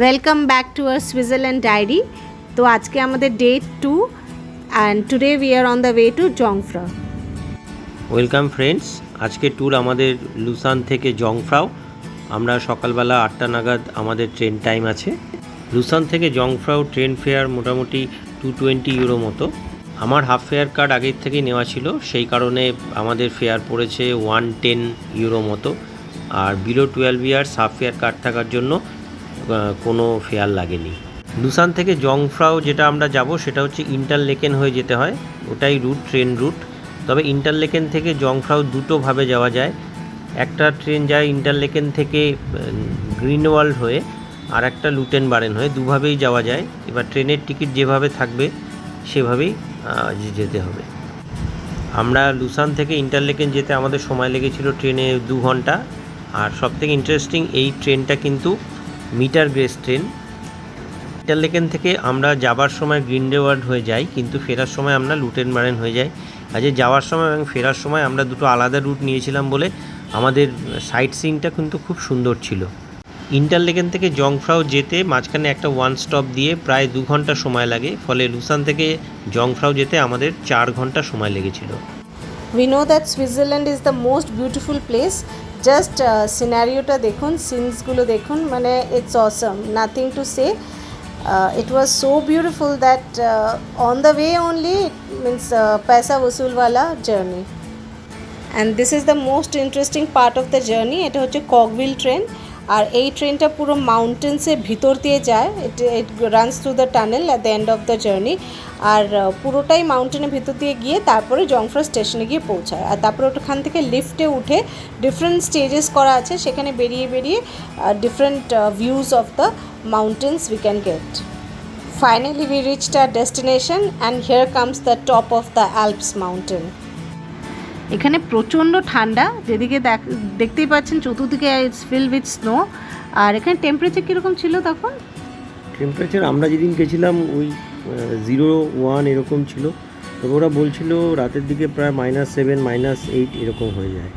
Welcome back to our Switzerland diary. তো আজকে আমাদের day 2 and today we are on the way to Jungfrau. Welcome friends, আজকে tour আমাদের Lausanne থেকে Jungfrau. আমরা সকালবেলা 8টা নাগাদ আমাদের ট্রেন টাইম আছে। লুসান থেকে জংফ্রাও ট্রেন ফেয়ার মোটামুটি 220 ইউরো মতো। আমার হাফ ফেয়ার কার্ড আগের থেকেই নেওয়া ছিল, সেই কারণে আমাদের ফেয়ার পড়েছে 110 ইউরো মতো। আর below 12 years half fare card থাকার জন্য কোনো ফেয়ার লাগেনি। লুসান থেকে জংফ্রাও যেটা আমরা যাব সেটা হচ্ছে ইন্টারলেকেন হয়ে যেতে হয়, ওটাই রুট, ট্রেন রুট। তবে ইন্টারলেকেন থেকে জংফ্রাও দুটোভাবে যাওয়া যায়। একটা ট্রেন যায় ইন্টারলেকেন থেকে গ্রিনওয়াল্ড হয়ে, আর একটা লুটেনবারেন হয়ে, দুভাবেই যাওয়া যায়। এবার ট্রেনের টিকিট যেভাবে থাকবে সেভাবেই যেতে হবে। আমরা লুসান থেকে ইন্টারলেকেন যেতে আমাদের সময় লেগেছিল ট্রেনে 2 ঘন্টা। আর সবথেকে ইন্টারেস্টিং, এই ট্রেনটা কিন্তু মিটার গ্রেস ট্রেন। ইন্টারলেকেন থেকে আমরা যাবার সময় গ্রিনওয়াল্ড হয়ে যাই, কিন্তু ফেরার সময় আমরা লুটেনবারেন হয়ে যাই। আজকে যাওয়ার সময় এবং ফেরার সময় আমরা দুটো আলাদা রুট নিয়েছিলাম বলে আমাদের সাইট সিইংটা কিন্তু খুব সুন্দর ছিল। ইন্টারলেকেন থেকে জংফ্রাও যেতে মাঝখানে একটা 1 স্টপ দিয়ে প্রায় 2 ঘন্টা সময় লাগে, ফলে লুসান থেকে জংফ্রাও যেতে আমাদের 4 ঘন্টা সময় লেগেছিল। We know that Switzerland is the most beautiful place. Just সিনারিওটা দেখুন, সিনসগুলো দেখুন, মানে it's awesome, nothing to say. It was so beautiful that on the way only it means paisa vasool wala journey. And this is the most interesting part of the journey. এটা হচ্ছে কগভিল train, আর এই ট্রেনটা পুরো মাউন্টেন্সের ভিতর দিয়ে যায়। It runs through the tunnel at the end of the journey. আর পুরোটাই মাউন্টেনের ভিতর দিয়ে গিয়ে তারপরে জংফ্রা স্টেশনে গিয়ে পৌঁছায়। আর তারপরে ওখান থেকে লিফটে উঠে ডিফারেন্ট স্টেজেস করা আছে, সেখানে বেরিয়ে বেরিয়ে different views of the mountains we can get. Finally we reached our destination and here comes the top of the Alps mountain. এখানে প্রচণ্ড ঠান্ডা, যেদিকে দেখতেই পাচ্ছেন চতুর্দিকে ইটস ফিল্ড উইথ স্নো। আর এখানে টেম্পারেচার কীরকম ছিল তখন? টেম্পারেচার আমরা যেদিন গেছিলাম ওই 0-1 এরকম ছিল, তবে ওরা বলছিল রাতের দিকে প্রায় -7 -8 এরকম হয়ে যায়।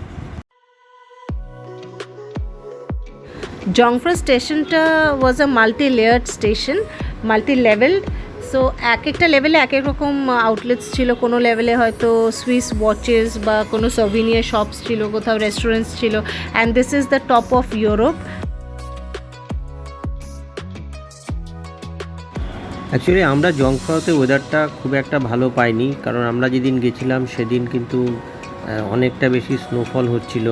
জংফ্রা স্টেশনটা was a multi layered station, multi levelled. So এক একটা লেভেলে এক এক রকম আউটলেটস ছিল। কোনো লেভেলে হয়তো সুইস ওয়াচেস বা কোনো সভিনিয়ার শপস ছিল, কোথাও রেস্টুরেন্টস ছিল। And this is the top of Europe. Actually আমরা জংফ্রাওতে ওয়েদারটা খুব একটা ভালো পাইনি, কারণ আমরা যেদিন গেছিলাম সেদিন কিন্তু অনেকটা বেশি স্নোফল হচ্ছিল,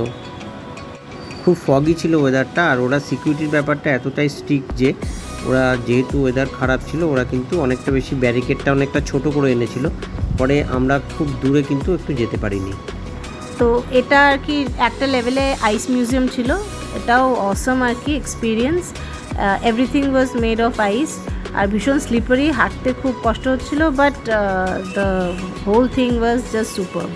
খুব ফগি ছিল ওয়েদারটা। আর ওরা সিকিউরিটির ব্যাপারটা এতটাই স্ট্রিক্ট যে ওরা, যেহেতু ওয়েদার খারাপ ছিল, ওরা কিন্তু অনেকটা বেশি ব্যারিকেডটা অনেকটা ছোট করে এনেছিল, পরে আমরা খুব দূরে কিন্তু একটু যেতে পারিনি। তো এটা আর কি একটা লেভেলে আইস মিউজিয়াম ছিল, এটাও অসম আর কি experience. Everything was made of ice, আর ভীষণ স্লিপারি, হাঁটতে খুব কষ্ট হচ্ছিল, but the whole thing was just superb.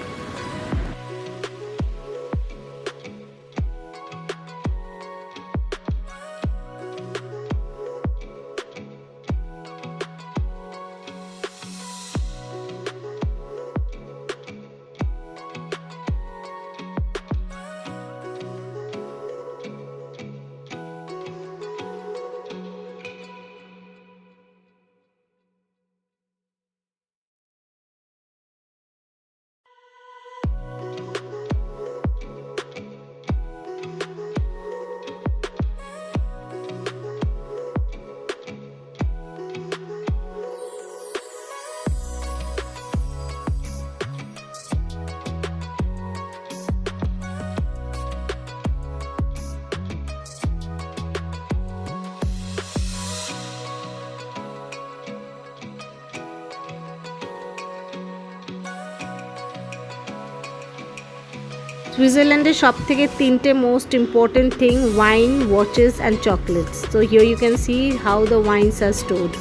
সুইজারল্যান্ডের সব থেকে 3টে most important thing: wine, watches and chocolates. So here you can see how the wines are stored.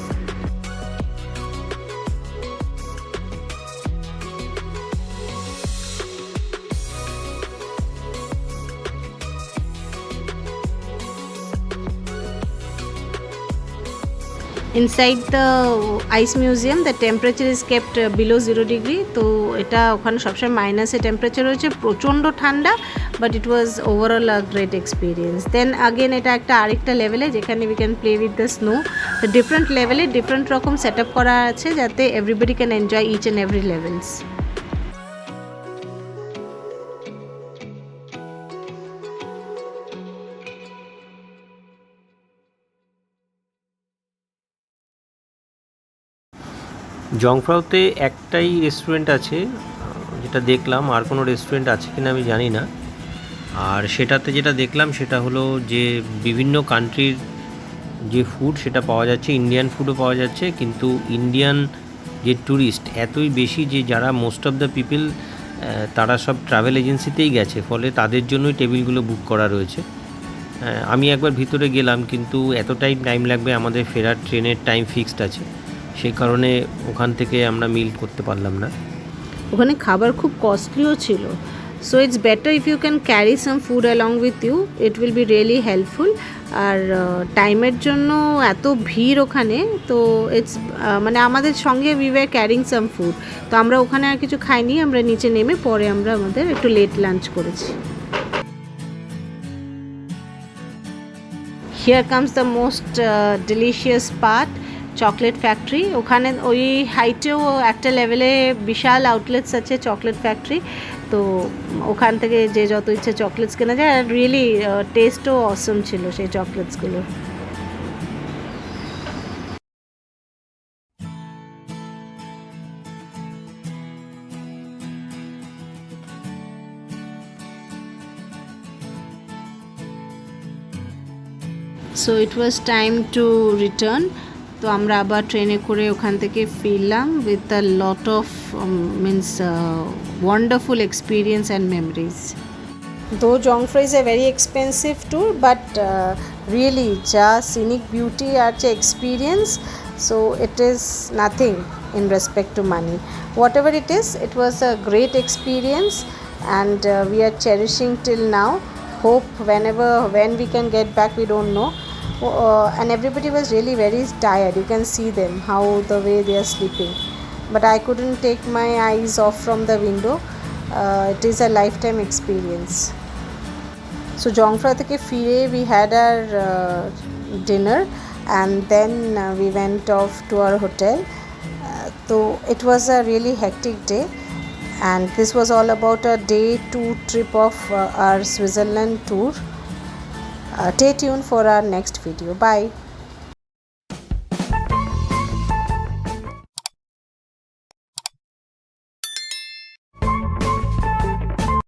Inside the ice museum the temperature is kept below 0 degree. তো এটা ওখানে সবসময় মাইনাসে temperature রয়েছে, প্রচণ্ড ঠান্ডা, but it was overall a great experience. Then again এটা একটা আরেকটা লেভেলে যেখানে we can play with the snow. তো ডিফারেন্ট লেভেলে ডিফারেন্ট রকম সেট আপ করা আছে যাতে everybody can enjoy each and every levels. জংফ্রাউতে একটাই রেস্টুরেন্ট আছে যেটা দেখলাম, আর কোনো রেস্টুরেন্ট আছে কিনা আমি জানি না। আর সেটাতে যেটা দেখলাম সেটা হলো যে বিভিন্ন কান্ট্রির যে ফুড সেটা পাওয়া যাচ্ছে, ইন্ডিয়ান ফুডও পাওয়া যাচ্ছে, কিন্তু ইন্ডিয়ান যে ট্যুরিস্ট এতই বেশি যে যারা মোস্ট অফ দ্য পিপল তারা সব ট্রাভেল এজেন্সিতেই গেছে, ফলে তাদের জন্যই টেবিলগুলো বুক করা রয়েছে। আমি একবার ভিতরে গেলাম, কিন্তু এতটাই টাইম লাগবে, আমাদের ফেরার ট্রেনের টাইম ফিক্সড আছে, সেই কারণে ওখান থেকে আমরা মিল করতে পারলাম না। ওখানে খাবার খুব কস্টলিও ছিল, so it's better if you can carry some food along with you, it will be really helpful. আর টাইমের জন্য এত ভিড় ওখানে, তো ইটস মানে আমাদের সঙ্গে we were carrying some food, তো আমরা ওখানে আর কিছু খাইনি, আমরা নিচে নেমে পরে আমরা আমাদের একটু লেট লাঞ্চ করেছি। Here comes the most delicious part, chocolate factory. ওখানে ওই হাইটেও একটা লেভেলে বিশাল আউটলেটস আছে চকলেট ফ্যাক্টরি, তো ওখান থেকে যে যত ইচ্ছে চকলেটস কেনা যায়, আর রিয়েলি টেস্টও অসম ছিল সেই চকলেটসগুলো। So it was time to return. তো আমরা আবার ট্রেনে করে ওখান থেকে ফিরলাম with a lot of means wonderful experience and memories. Though Jongfrau is a very expensive tour, but really ja scenic beauty আর যে experience, so it is nothing in respect to money. Whatever it was a great experience, and we are cherishing till now. Hope when we can get back, we don't know. And everybody was really very tired. You can see them how the way they are sleeping, but I couldn't take my eyes off from the window. It is a lifetime experience. So Jongfrau থেকে ফিরে we had our dinner, and then we went off to our hotel. So it was a really hectic day, and this was all about a day 2 trip of our Switzerland tour. Stay tuned for our next video. Bye.